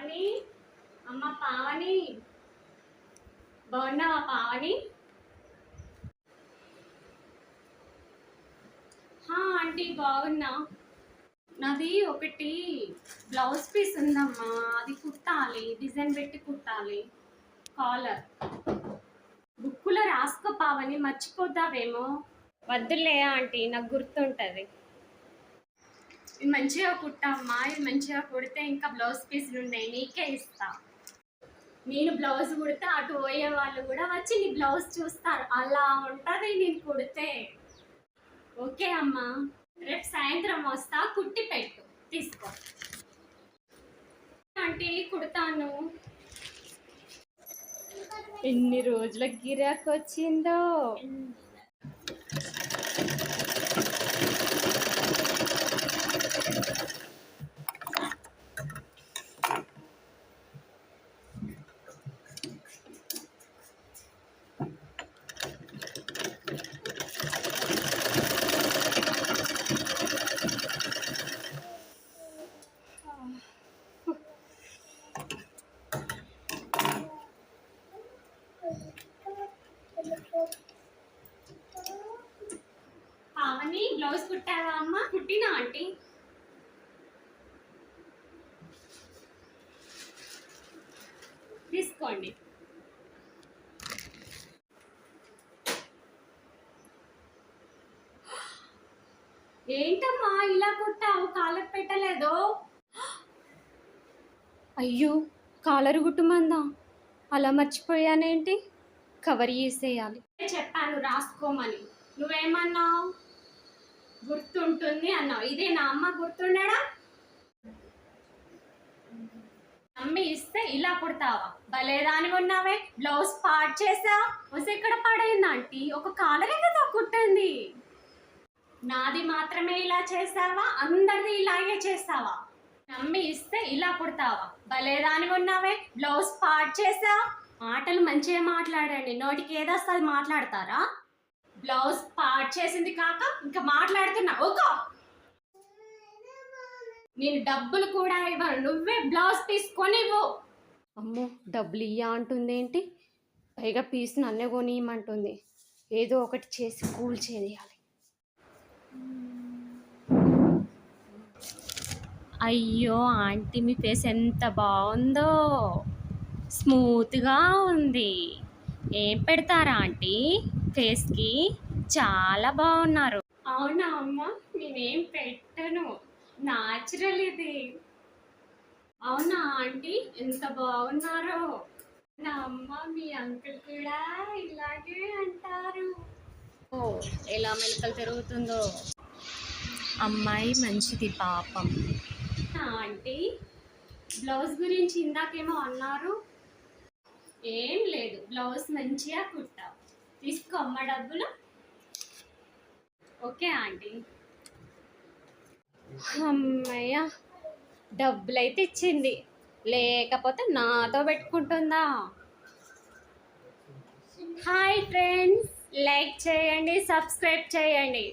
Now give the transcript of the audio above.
పావని, అమ్మ పావని, బాగున్నావా పావని? ఆంటీ బాగున్నా. నాది ఒకటి బ్లౌజ్ పీస్ ఉందమ్మా, అది కుట్టాలి, డిజైన్ పెట్టి కుట్టాలి. కాలర్ బుక్కులో రాసుకో పావని, మర్చిపోతావేమో. వద్దులే ఆంటీ, నాకు గుర్తుంటుంది. ఇది మంచిగా కుట్టమ్మా, ఇది మంచిగా కుడితే ఇంకా బ్లౌజ్ పీసులు ఉన్నాయి, నీకే ఇస్తా. నేను బ్లౌజ్ కుడితే అటు పోయే వాళ్ళు కూడా వచ్చి నీ బ్లౌజ్ చూస్తారు, అలా ఉంటుంది నేను కుడితే. ఓకే అమ్మా, రేపు సాయంత్రం వస్తా, కుట్టి పెట్టు, తీసుకో. అంటే కుడతాను. ఎన్ని రోజులకు గిరాకు వచ్చిందో. పావని, బ్లౌజ్ కుట్టావా అమ్మ? కుట్టినా ఆంటీ. తీసుకోండి. ఏంటమ్మా ఇలా కుట్టావు, కాలర్ పెట్టలేదో? అయ్యో, కాలర్ కుట్టుమందా, అలా మర్చిపోయానేంటి? కవర్ చేసేయాలి. చెప్పాను రాసుకోమని, నువ్వేమన్నావు? గుర్తుంటుంది అన్నావు. ఇదే నా అమ్మ గుర్తుండడా? అమ్మి ఇస్తే ఇలా కుడతావా? భలేదాని ఉన్నావే, బ్లౌజ్ పార్ట్ చేసా. వస్తే ఎక్కడ పాడైంది ఆంటీ? ఒక కాలరే కదా కుట్టింది. నాది మాత్రమే ఇలా చేసావా? అందరిది ఇలాగే చేస్తావా? అమ్మి ఇస్తే ఇలా కుడతావా? భలేదాని ఉన్నావే, బ్లౌజ్ పార్ట్ చేసా. మాటలు మంచిగా మాట్లాడండి, నోటికి ఏదొస్తుంది మాట్లాడతారా? బ్లౌజ్ పార్ట్ చేసింది కాక ఇంకా మాట్లాడుతున్నా. ఓకో, నేను డబ్బులు కూడా ఇవ్వను, నువ్వే బ్లౌజ్ పీస్ కొనివ్వు. అమ్మో, డబ్బులు ఇయ్యా అంటుంది ఏంటి? పైగా పీస్ నన్నే కొనియమంటుంది. ఏదో ఒకటి చేసి కూల్ చేయాలి. అయ్యో ఆంటీ, మీ ఫేస్ ఎంత బాగుందో, స్మూత్గా ఉంది. ఏం పెడతారా ఆంటీ ఫేస్కి? చాలా బాగున్నారు. అవునా అమ్మ, నేనేం పెట్టను, న్యాచురల్ ఇది. అవునా ఆంటీ, ఎంత బాగున్నారో. నా అమ్మ, మీ అంకుల్ కూడా ఇలాగే అంటారు. ఓ, ఎలా మెలకలు తిరుగుతుందో. అమ్మాయి మంచిది పాపం. ఆంటీ, బ్లౌజ్ గురించి ఇందాకేమో అన్నారు. ఏం లేదు, బ్లౌజ్ మంచిగా కుట్టావు, తీసుకో అమ్మ డబ్బులు. Okay aunty. అమ్మయ్య, డబ్బులు అయితే ఇచ్చింది, లేకపోతే నాతో పెట్టుకుంటుందా? హాయ్ ఫ్రెండ్స్, లైక్ చేయండి, సబ్స్క్రైబ్ చేయండి.